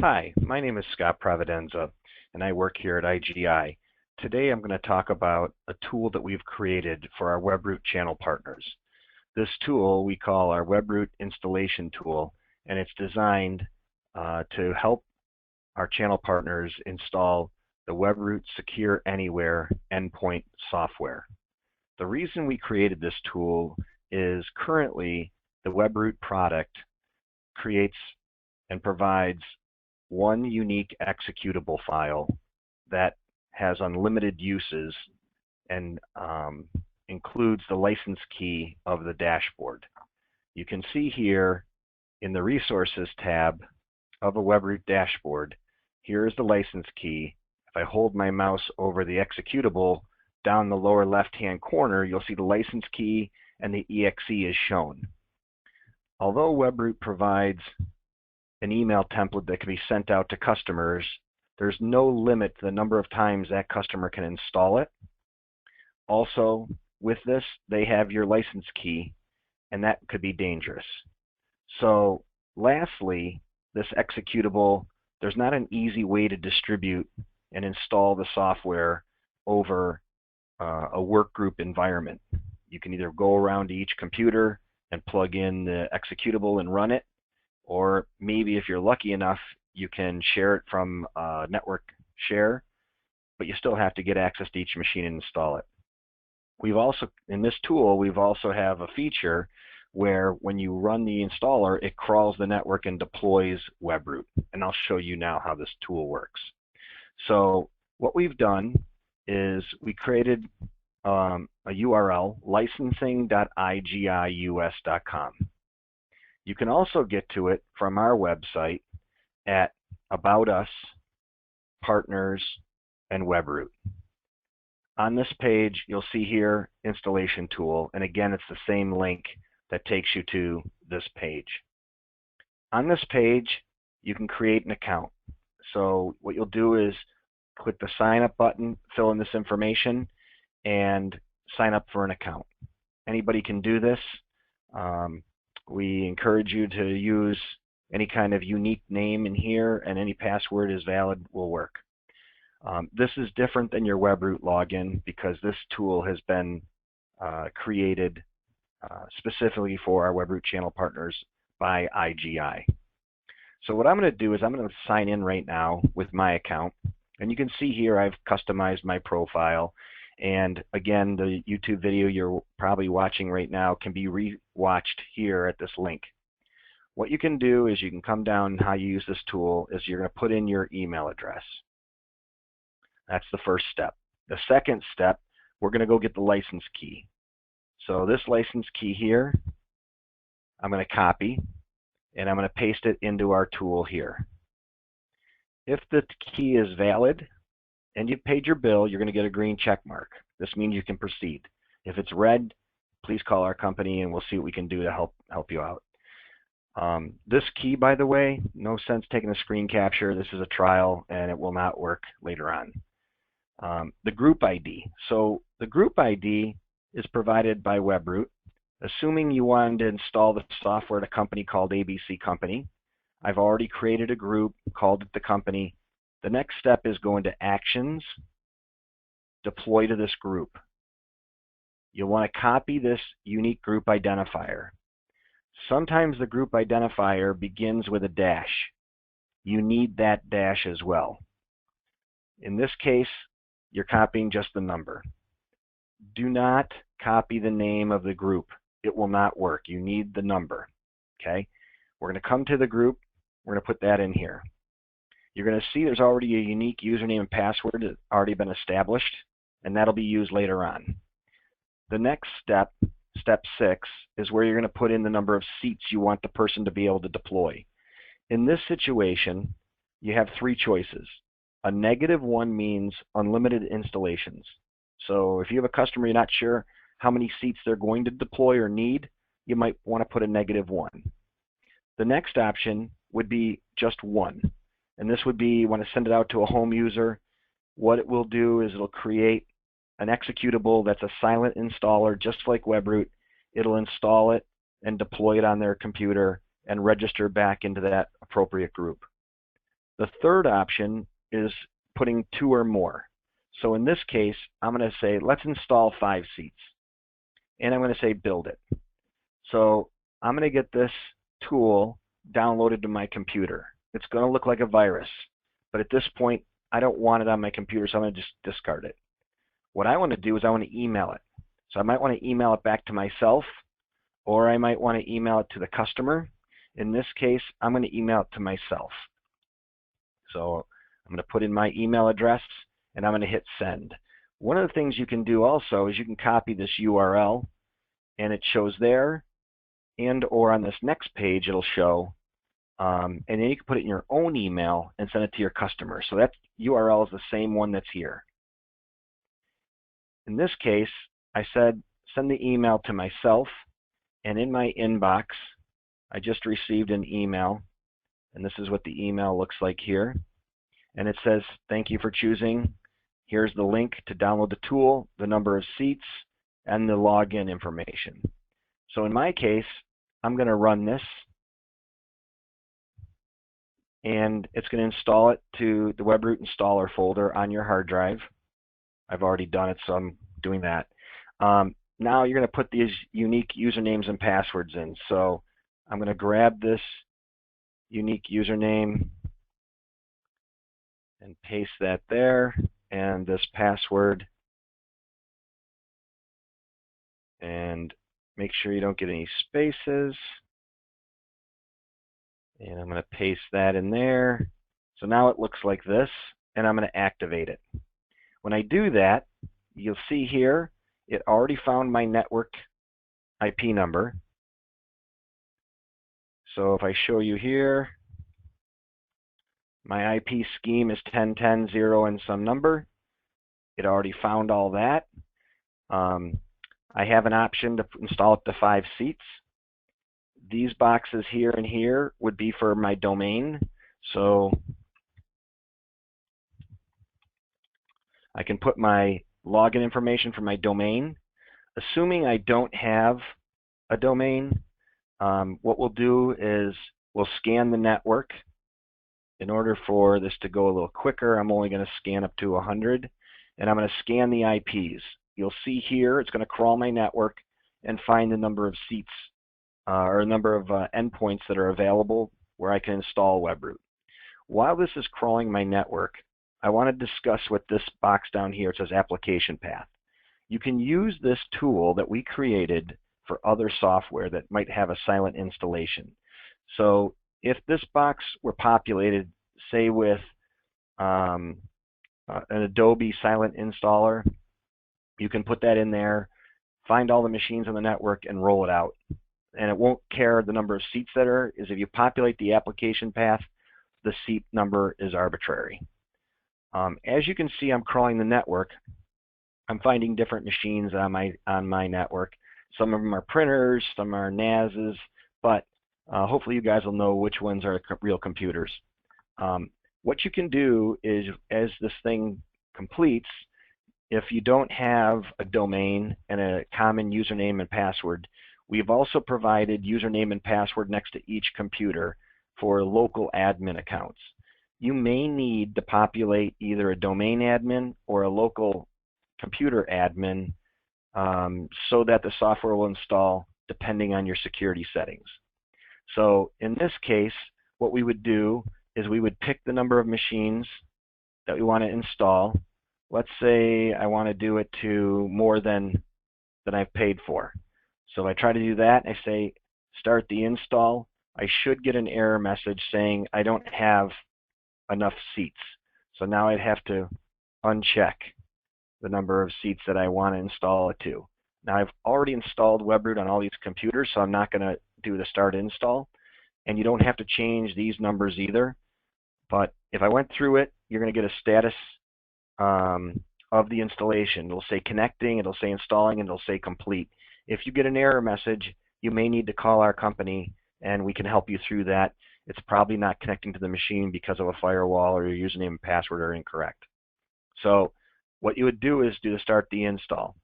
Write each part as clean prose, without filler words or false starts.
Hi, my name is Scott Providenza, and I work here at IGI. Today I'm going to talk about a tool that we've created for our Webroot channel partners. This tool we call our Webroot installation tool, and it's designed to help our channel partners install the Webroot SecureAnywhere Endpoint software. The reason we created this tool is currently the Webroot product creates and provides one unique executable file that has unlimited uses and includes the license key of the dashboard. You can see here in the Resources tab of a Webroot dashboard, here is the license key. If I hold my mouse over the executable, down the lower left-hand corner, you'll see the license key and the exe is shown. Although Webroot provides an email template that can be sent out to customers, there's no limit to the number of times that customer can install it. Also, with this, they have your license key, and that could be dangerous. So, lastly, this executable, there's not an easy way to distribute and install the software over a workgroup environment. You can either go around to each computer and plug in the executable and run it, or maybe if you're lucky enough, you can share it from network share, but you still have to get access to each machine and install it. We've also, in this tool, we've also have a feature where when you run the installer, it crawls the network and deploys Webroot. And I'll show you now how this tool works. So what we've done is we created a URL, licensing.igius.com. You can also get to it from our website at About Us, Partners, and Webroot. On this page, you'll see here Installation Tool, and again, it's the same link that takes you to this page. On this page, you can create an account. So what you'll do is click the Sign Up button, fill in this information, and sign up for an account. Anybody can do this. We encourage you to use any kind of unique name in here, and any password is valid will work. This is different than your Webroot login because this tool has been created specifically for our Webroot channel partners by IGI. So what I'm going to do is I'm going to sign in right now with my account, and you can see here I've customized my profile. And again, the YouTube video you're probably watching right now can be re-watched here at this link. What you can do is you can come down, how you use this tool is you're going to put in your email address. That's the first step. The second step, we're going to go get the license key. So this license key here, I'm going to copy, and I'm going to paste it into our tool here. If the key is valid, and you've paid your bill, you're going to get a green check mark. This means you can proceed. If it's red, please call our company and we'll see what we can do to help you out. This key, by the way, no sense taking a screen capture. This is a trial and it will not work later on. The group ID. So the group ID is provided by Webroot. Assuming you wanted to install the software at a company called ABC Company, I've already created a group, called it the company. The next step is go into Actions, Deploy to this group. You'll want to copy this unique group identifier. Sometimes the group identifier begins with a dash. You need that dash as well. In this case, you're copying just the number. Do not copy the name of the group. It will not work. You need the number. Okay? We're going to come to the group. We're going to put that in here. You're going to see there's already a unique username and password that's already been established, and that'll be used later on. The next step, step 6, is where you're going to put in the number of seats you want the person to be able to deploy. In this situation, you have 3 choices. A -1 means unlimited installations. So if you have a customer you're not sure how many seats they're going to deploy or need, you might want to put a -1. The next option would be just 1. And this would be you want to send it out to a home user. What it will do is it'll create an executable that's a silent installer, just like Webroot. It'll install it and deploy it on their computer and register back into that appropriate group. The third option is putting 2 or more. So in this case, I'm going to say, let's install 5 seats. And I'm going to say build it. So I'm going to get this tool downloaded to my computer. It's going to look like a virus, but at this point, I don't want it on my computer, so I'm going to just discard it. What I want to do is I want to email it. So I might want to email it back to myself, or I might want to email it to the customer. In this case, I'm going to email it to myself. So I'm going to put in my email address, and I'm going to hit send. One of the things you can do also is you can copy this URL, and it shows there, and or on this next page it'll show, and then you can put it in your own email and send it to your customer. So that URL is the same one that's here. In this case, I said send the email to myself, and in my inbox, I just received an email, and this is what the email looks like here. And it says, thank you for choosing. Here's the link to download the tool, the number of seats, and the login information. So in my case, I'm going to run this, and it's going to install it to the Webroot installer folder on your hard drive. I've already done it, so I'm doing that. Now you're going to put these unique usernames and passwords in. So I'm going to grab this unique username and paste that there, and this password, and make sure you don't get any spaces. And I'm going to paste that in there. So now it looks like this, and I'm going to activate it. When I do that, you'll see here, it already found my network IP number. So if I show you here, my IP scheme is 10.10.0 and some number. It already found all that. I have an option to install up to 5 seats. These boxes here and here would be for my domain. So I can put my login information for my domain. Assuming I don't have a domain, what we'll do is we'll scan the network. In order for this to go a little quicker, I'm only going to scan up to 100, and I'm going to scan the IPs. You'll see here it's going to crawl my network and find the number of seats or a number of endpoints that are available where I can install Webroot. While this is crawling my network, I want to discuss what this box down here says application path. You can use this tool that we created for other software that might have a silent installation. So if this box were populated, say with an Adobe silent installer, you can put that in there, find all the machines on the network, and roll it out. And it won't care the number of seats that are. If you populate the application path, the seat number is arbitrary. As you can see, I'm crawling the network. I'm finding different machines on my network. Some of them are printers, some are NASs, but hopefully you guys will know which ones are real computers. What you can do is, as this thing completes, if you don't have a domain and a common username and password, we've also provided username and password next to each computer for local admin accounts. You may need to populate either a domain admin or a local computer admin so that the software will install depending on your security settings. So in this case, what we would do is we would pick the number of machines that we want to install. Let's say I want to do it to more than I've paid for. So I try to do that, I say start the install. I should get an error message saying I don't have enough seats. So now I'd have to uncheck the number of seats that I want to install it to. Now I've already installed Webroot on all these computers, so I'm not going to do the start install. And you don't have to change these numbers either. But if I went through it, you're going to get a status of the installation. It'll say connecting, it'll say installing, and it'll say complete. If you get an error message, you may need to call our company and we can help you through that. It's probably not connecting to the machine because of a firewall or your username and password are incorrect. So what you would do is do the start the install.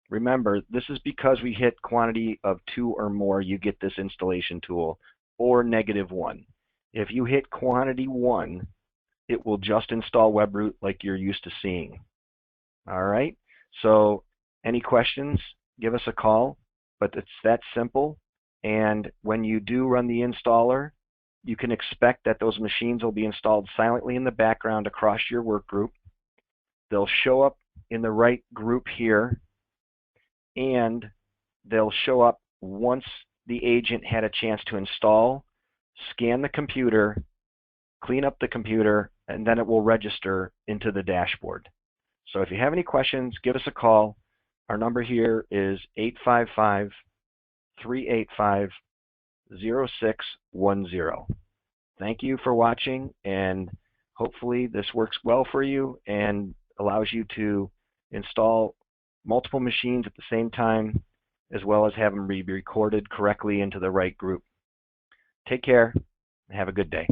Remember, this is because we hit quantity of 2 or more, you get this installation tool, or -1. If you hit quantity 1, it will just install Webroot like you're used to seeing. All right? So any questions, give us a call, but it's that simple. And when you do run the installer, you can expect that those machines will be installed silently in the background across your work group. They'll show up in the right group here, and they'll show up once the agent had a chance to install, scan the computer, clean up the computer, and then it will register into the dashboard. So if you have any questions, give us a call. Our number here is 855-385-0610. Thank you for watching, and hopefully this works well for you and allows you to install multiple machines at the same time, as well as have them be recorded correctly into the right group. Take care and have a good day.